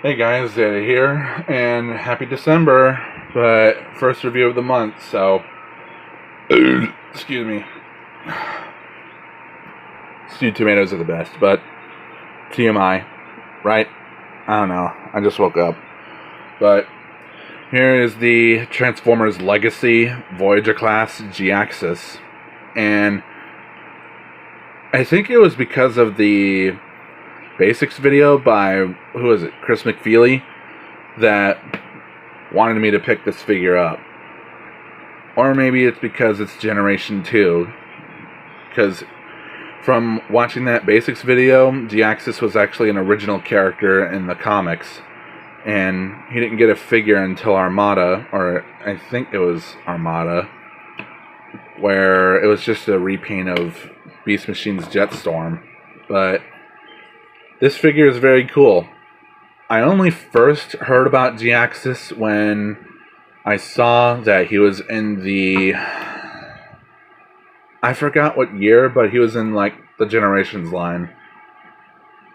Hey guys, Zeta here, and happy December, but first review of the month, so, excuse me. Stewed tomatoes are the best, but TMI, right? I don't know, I just woke up. But here is the Transformers Legacy Voyager class Jhiaxus, and I think it was because of the basics video by, who is it, Chris McFeely, that wanted me to pick this figure up. Or maybe it's because it's Generation 2, because from watching that basics video, Jhiaxus was actually an original character in the comics, and he didn't get a figure until Armada, or I think it was Armada, where it was just a repaint of Beast Machine's Jetstorm. But this figure is very cool. I only first heard about Jhiaxus when I saw that he was in the... I forgot what year, but he was in like the Generations line.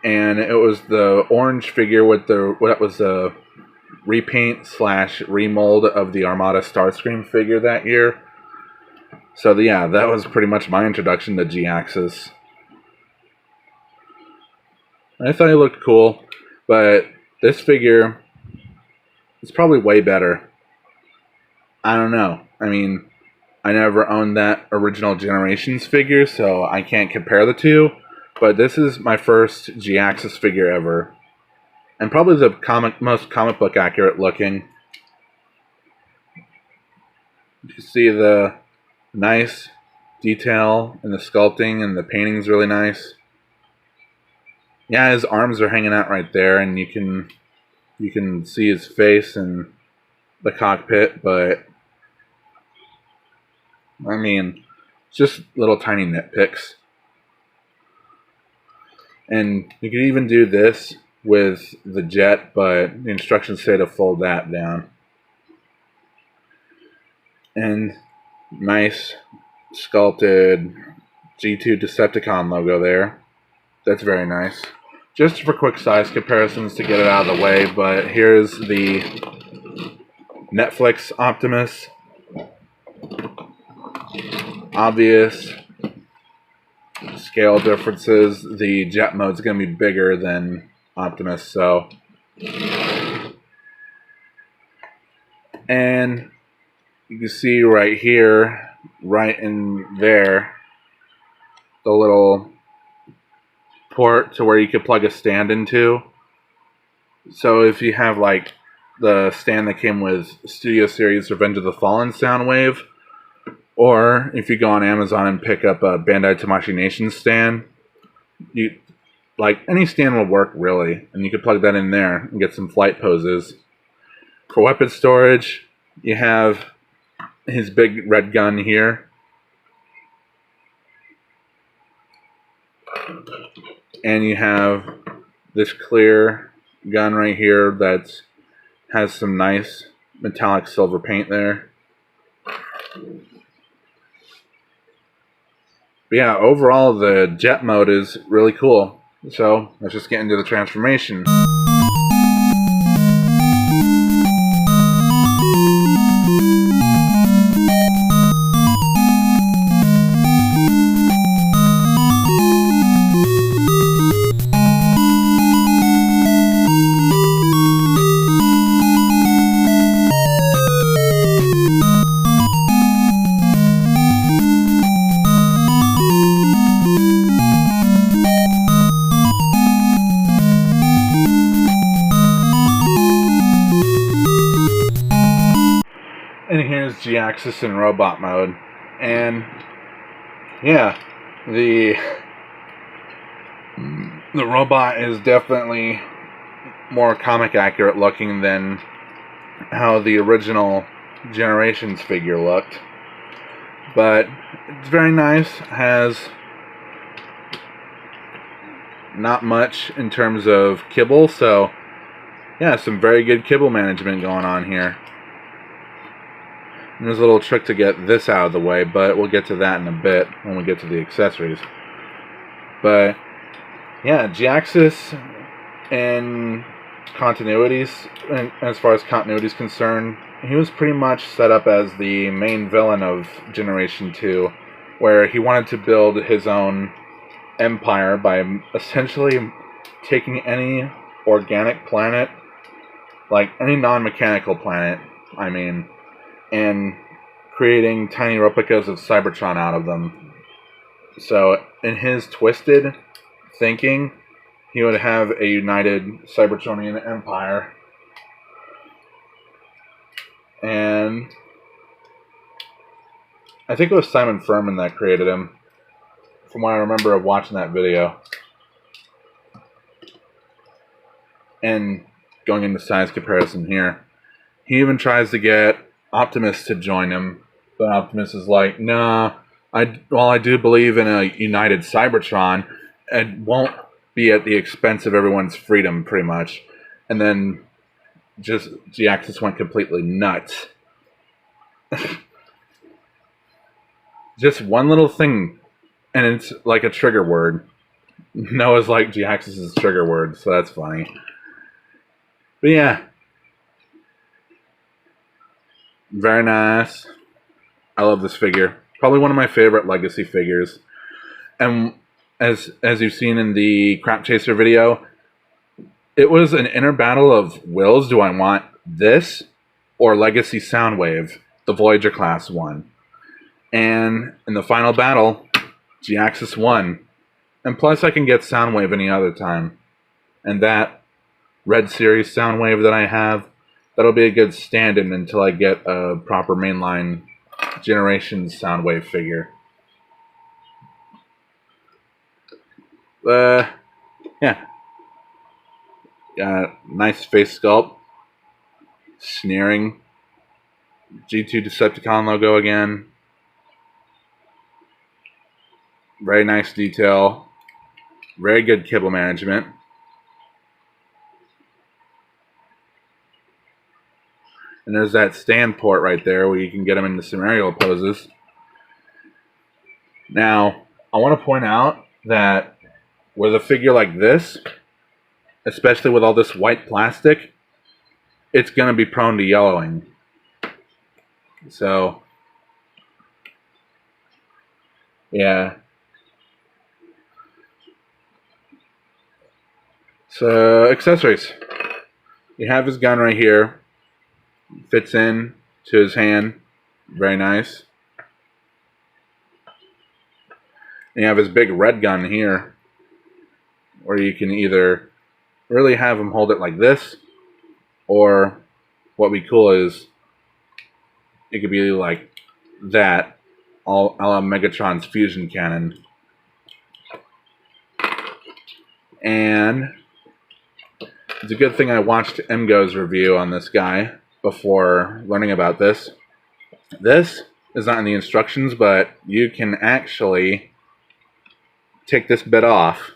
And it was the orange figure with the... what was a repaint / remold of the Armada Starscream figure that year. So yeah, that was pretty much my introduction to Jhiaxus. I thought he looked cool, but this figure is probably way better. I don't know. I mean, I never owned that original Generations figure, so I can't compare the two, but this is my first Jhiaxus figure ever. And probably the most comic book accurate looking. You can see the nice detail in the sculpting, and the painting's really nice. Yeah, his arms are hanging out right there, and you can see his face in the cockpit, but I mean, it's just little tiny nitpicks. And you could even do this with the jet, but the instructions say to fold that down. And nice sculpted G2 Decepticon logo there. That's very nice. Just for quick size comparisons to get it out of the way, but here's the Netflix Optimus. Obvious scale differences. The jet mode's going to be bigger than Optimus, so. And you can see right here, right in there, the little port to where you could plug a stand into. So if you have like the stand that came with Studio Series Revenge of the Fallen Soundwave, or if you go on Amazon and pick up a Bandai Tamashii Nation stand, you like any stand will work really, and you could plug that in there and get some flight poses. For weapon storage, you have his big red gun here. And you have this clear gun right here that has some nice metallic silver paint there. But yeah, overall the jet mode is really cool. So let's just get into the transformation. And here's Jhiaxus in robot mode. And yeah, the robot is definitely more comic accurate looking than how the original Generations figure looked. But it's very nice. Has not much in terms of kibble, so yeah, some very good kibble management going on here. And there's a little trick to get this out of the way, but we'll get to that in a bit when we get to the accessories. But yeah, Jhiaxus in continuities, and as far as continuity is concerned, he was pretty much set up as the main villain of Generation 2, where he wanted to build his own empire by essentially taking any organic planet, like any non-mechanical planet, I mean, and creating tiny replicas of Cybertron out of them. So, in his twisted thinking, he would have a united Cybertronian empire. And I think it was Simon Furman that created him, from what I remember of watching that video. And going into size comparison here, he even tries to get Optimus to join him, but Optimus is like, nah, while I do believe in a united Cybertron, it won't be at the expense of everyone's freedom, pretty much. And then just Jhiaxus went completely nuts. Just one little thing, and it's like a trigger word. Noah's like Jhiaxus' trigger word, so that's funny. But yeah, very nice. I love this figure. Probably one of my favorite Legacy figures. And as you've seen in the Crap Chaser video, it was an inner battle of wills. Do I want this or Legacy Soundwave, the Voyager class one? And in the final battle, Jhiaxus won. And plus I can get Soundwave any other time. And that Red Series Soundwave that I have, that'll be a good stand-in until I get a proper mainline Generations Soundwave figure. Yeah. Got a nice face sculpt. Sneering. G2 Decepticon logo again. Very nice detail. Very good kibble management. And there's that stand port right there where you can get them into some aerial poses. Now, I want to point out that with a figure like this, especially with all this white plastic, it's going to be prone to yellowing. So, yeah. So, accessories. You have his gun right here. Fits in to his hand. Very nice. And you have his big red gun here, where you can either really have him hold it like this, or what would be cool is it could be like that, a la Megatron's fusion cannon. And it's a good thing I watched MGo's review on this guy before learning about this. This is not in the instructions, but you can actually take this bit off.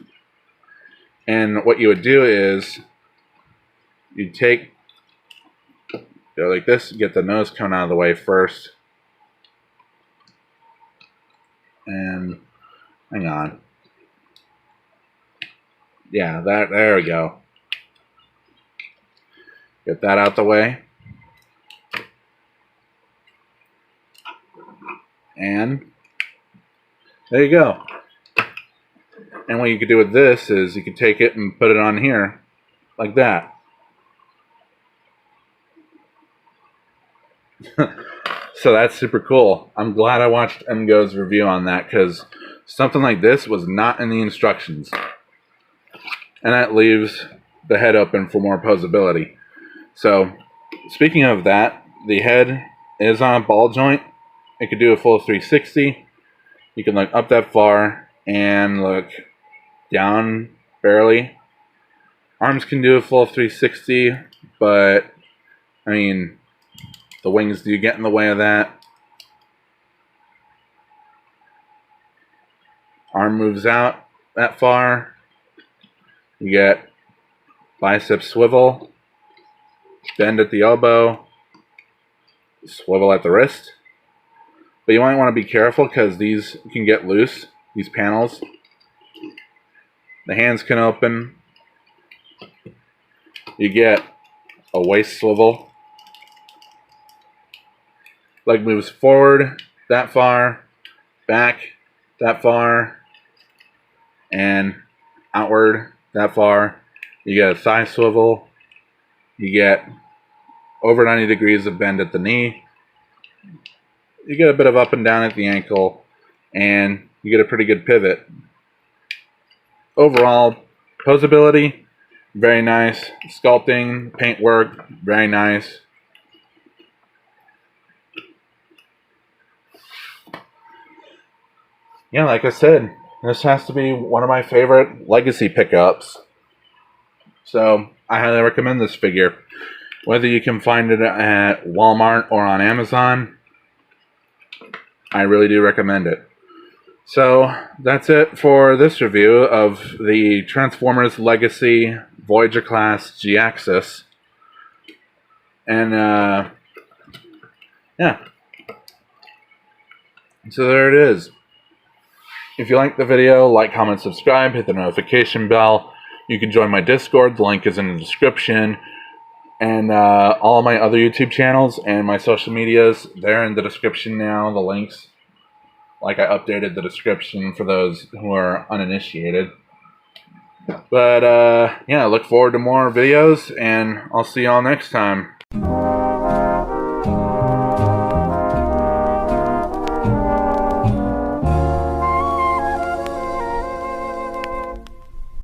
And what you would do is you go like this, get the nose cone out of the way first. And hang on. Yeah, there we go. Get that out the way. And there you go. And what you could do with this is you could take it and put it on here, like that. So that's super cool. I'm glad I watched MGo's review on that, because something like this was not in the instructions. And that leaves the head open for more posability. So, speaking of that, the head is on a ball joint. It could do a full 360. You can look up that far and look down barely. Arms can do a full 360, but I mean, the wings do get in the way of that. Arm moves out that far. You get bicep swivel, bend at the elbow, swivel at the wrist. But you might want to be careful because these can get loose, these panels. The hands can open. You get a waist swivel. Leg moves forward that far, back that far, and outward that far. You get a thigh swivel. You get over 90 degrees of bend at the knee. You get a bit of up and down at the ankle, and you get a pretty good pivot. Overall, posability, very nice. Sculpting, paintwork, very nice. Yeah, like I said, this has to be one of my favorite legacy pickups. So, I highly recommend this figure. Whether you can find it at Walmart or on Amazon, I really do recommend it. So, that's it for this review of the Transformers Legacy Voyager class Jhiaxus. And, yeah. So there it is. If you liked the video, like, comment, subscribe, hit the notification bell. You can join my Discord. The link is in the description. And all of my other YouTube channels and my social medias, they're in the description now, the links. Like, I updated the description for those who are uninitiated. But, yeah, I look forward to more videos, and I'll see y'all next time.